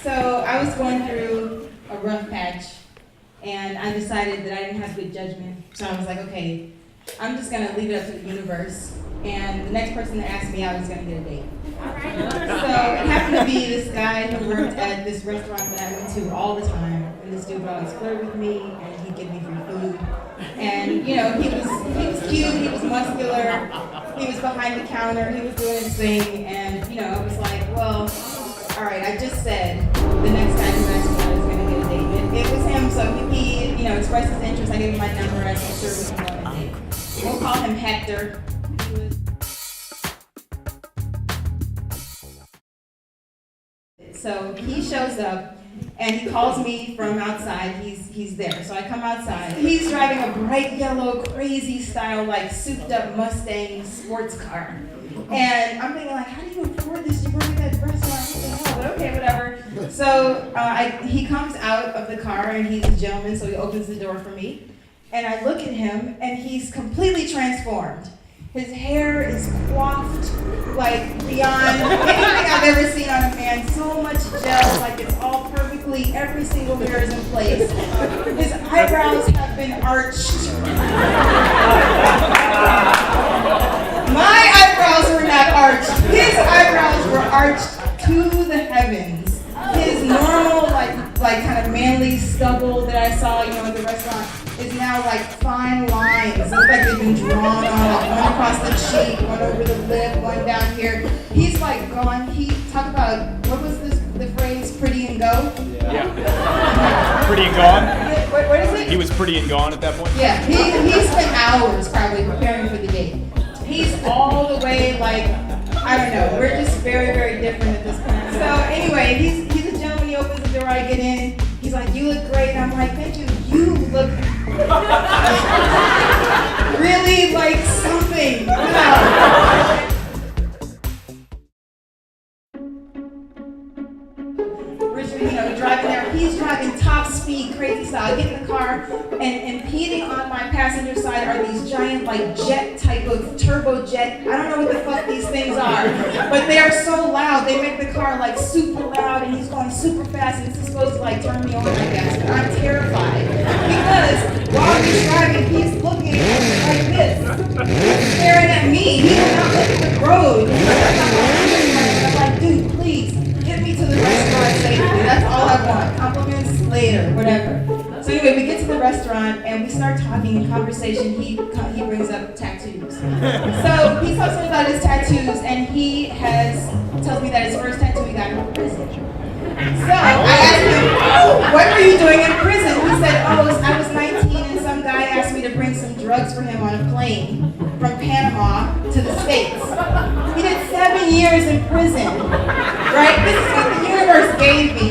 So I was going through a rough patch, and I decided that I didn't have good judgment. So I was like, okay, I'm just gonna leave it up to the universe, and the next person that asked me out is gonna get a date. So it happened to be this guy who worked at this restaurant that I went to all the time, and this dude would always flirt with me, and he'd give me free food. And he was cute, he was muscular, he was behind the counter, he was doing his thing, and I was like, well, all right, I just said the next guy who asked me out is gonna get a date. It was him, so he expressed his interest. I gave him my number. I said, sure, we can go on a date. We'll call him Hector. So he shows up and he calls me from outside. He's there. So I come outside. He's driving a bright yellow, crazy style, like souped up Mustang sports car. And I'm thinking, like, how do you afford this? You work at that restaurant, what the hell? But okay, whatever. So he comes out of the car and he's a gentleman, so he opens the door for me. And I look at him and he's completely transformed. His hair is coiffed like beyond anything I've ever seen on a man. So much gel, like it's all perfectly, every single hair is in place. His eyebrows have been arched. My eyebrows were not arched. His eyebrows were arched to the heavens. His normal, like kind of manly stubble that I saw, at the restaurant is now like fine lines. It's like they've been drawn on it. One across the cheek, one over the lip, one down here. He's like gone. He talk about, what was the phrase, pretty and go? Yeah. Pretty and gone? What is it? He was pretty and gone at that point? Yeah, he spent hours probably preparing for the date. He's all the way like, I don't know, we're just very, very different at this point. So anyway, he's a gentleman, he opens the door, I get in, he's like, you look great, and I'm like, thank you, you look really like something. Driving there, he's driving top speed, crazy style. I get in the car, and impeding on my passenger side are these giant, like, jet type of turbojet. I don't know what the fuck these things are, but they are so loud. They make the car, like, super loud, and he's going super fast, and this is supposed to, like, turn me on, I guess, but I'm terrified. Because while he's driving, he's looking like this, staring at me. He will not look at the road. I'm like, dude, please, get me to the restaurant safely. That's all I want. Compliments later, whatever. So anyway, we get to the restaurant and we start talking in conversation. He brings up tattoos. So he talks to me about his tattoos, and he tells me that his first tattoo he got in prison. So I asked him, what were you doing in prison? He said, I was 19 and some guy asked me to bring some drugs for him on a plane from Panama to the States. He did 7 years in prison, right? This is what the universe gave me.